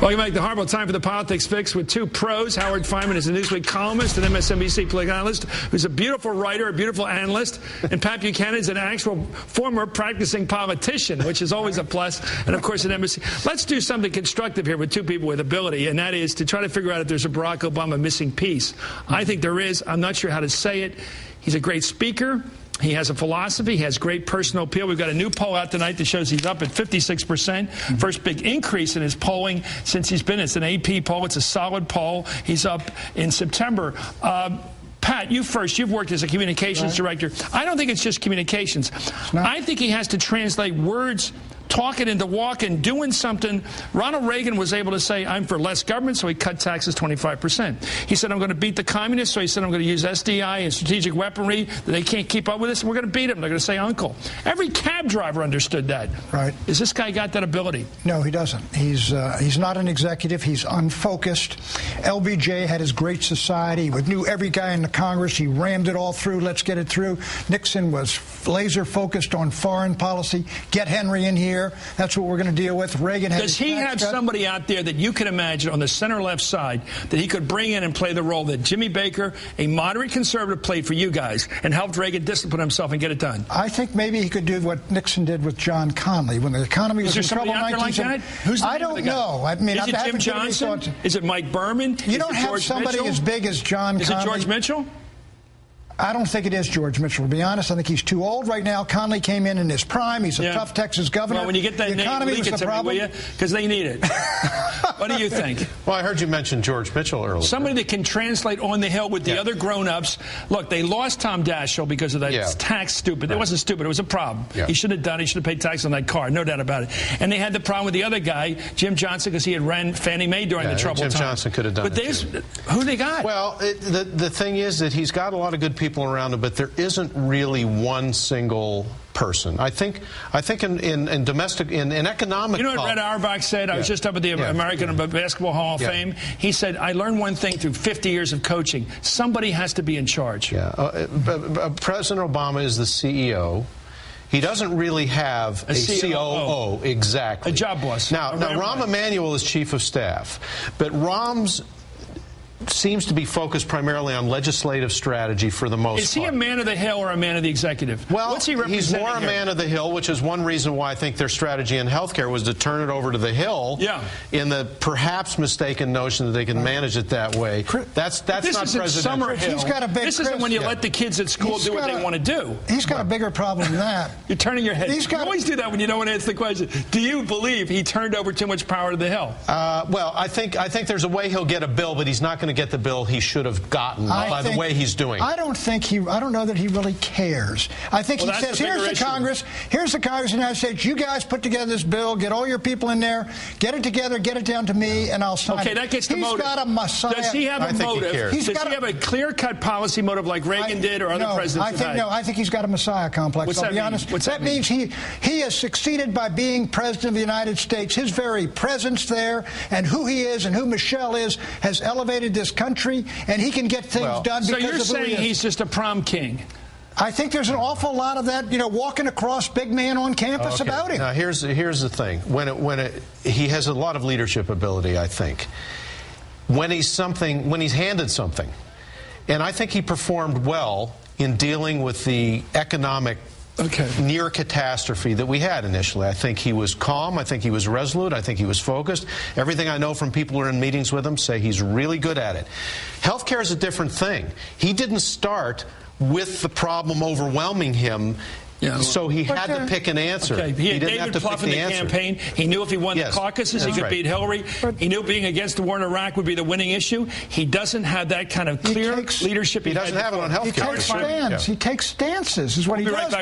Welcome back to Hardball. Time for the Politics Fix with two pros. Howard Fineman is a Newsweek columnist and MSNBC political analyst who's a beautiful writer, a beautiful analyst. And Pat Buchanan is an actual former practicing politician, which is always a plus. And, of course, an embassy. Let's do something constructive here with two people with ability, and that is to try to figure out if there's a Barack Obama missing piece. I think there is. I'm not sure how to say it. He's a great speaker. He has a philosophy. He has great personal appeal. We've got a new poll out tonight that shows he's up at 56%. First big increase in his polling since he's been. It's an AP poll. It's a solid poll. He's up in September. Pat, you first. You've worked as a communications director. I don't think it's just communications. I think he has to translate words, talking into walking, doing something. Ronald Reagan was able to say, I'm for less government, so he cut taxes 25%. He said, I'm going to beat the communists, so he said, I'm going to use SDI and strategic weaponry, that they can't keep up with us, and we're going to beat them. They're going to say uncle. Every cab driver understood that. Right. Has this guy got that ability? No, he doesn't. He's not an executive. He's unfocused. LBJ had his great society. He knew every guy in the Congress. He rammed it all through. Let's get it through. Nixon was laser focused on foreign policy. Get Henry in here. That's what we're going to deal with. Reagan had. Does he have somebody out there that you can imagine on the center-left side that he could bring in and play the role that Jimmy Baker, a moderate conservative, played for you guys and helped Reagan discipline himself and get it done? I think maybe he could do what Nixon did with John Connally when the economy was in trouble. Like that? Who's the I don't know. I mean, is it Jim Johnson? Is it Mike Berman? You don't have somebody as big as John Connally. Is it George Mitchell? I don't think it is George Mitchell, to be honest. I think he's too old right now. Connally came in his prime. He's a tough Texas governor. Well, when you get that name, leak it to me, will you? Because they need it. What do you think? Well, I heard you mention George Mitchell earlier. Somebody that can translate on the Hill with the other grown-ups. Look, they lost Tom Daschle because of that tax stupid. It wasn't stupid. It was a problem. He should have done it. He should have paid tax on that car. No doubt about it. And they had the problem with the other guy, Jim Johnson, because he had ran Fannie Mae during the troubled time. Jim Johnson could have done it. But who they got? Well, the thing is that he's got a lot of good people around him, but there isn't really one single person. I think in domestic, in economic. You know what Red Auerbach said? I was just up at the American Basketball Hall of Fame. He said, I learned one thing through 50 years of coaching. Somebody has to be in charge. President Obama is the CEO. He doesn't really have a COO. Exactly. A job boss. Now Rahm Emanuel is chief of staff, but Rahm's seems to be focused primarily on legislative strategy for the most part. Is he a man of the Hill or a man of the executive? Well, what's he representing he's more a here? man of the Hill, which is one reason why I think their strategy in healthcare was to turn it over to the Hill in the perhaps mistaken notion that they can manage it that way. That's not presidential. He's got a big This isn't when you let the kids at school do what they want to do. He's got a bigger problem than that. You're turning your head. You always do that when you don't want to answer the question. Do you believe he turned over too much power to the Hill? Well, I think there's a way he'll get a bill, but he's not going to get the bill he should have gotten by the way he's doing. I don't know that he really cares. I think he says, here's the Congress of the United States. You guys put together this bill, get all your people in there, get it together, get it down to me, and I'll sign it. Okay, that gets the motive. He's got a messiah. Does he have a motive? Does he have a clear-cut policy motive like Reagan did or other presidents have had? No, I think he's got a messiah complex. What's I'll be honest. That means he has succeeded by being president of the United States. His very presence there and who he is and who Michelle is has elevated this country, and he can get things done because of who he is. So you're saying he's just a prom king? I think there's an awful lot of that, walking across big man on campus about him. Now, here's the thing. He has a lot of leadership ability, I think. When he's handed something, and I think he performed well in dealing with the economic near catastrophe that we had initially. I think he was calm. I think he was resolute. I think he was focused. Everything I know from people who are in meetings with him say he's really good at it. Healthcare is a different thing. He didn't start with the problem overwhelming him. So he had to pick an answer. He didn't have to pick the campaign. He knew if he won the caucuses, he could beat Hillary. He knew being against the war in Iraq would be the winning issue. He doesn't have that kind of clear leadership. He doesn't have it on health care. He takes stances, is what he does.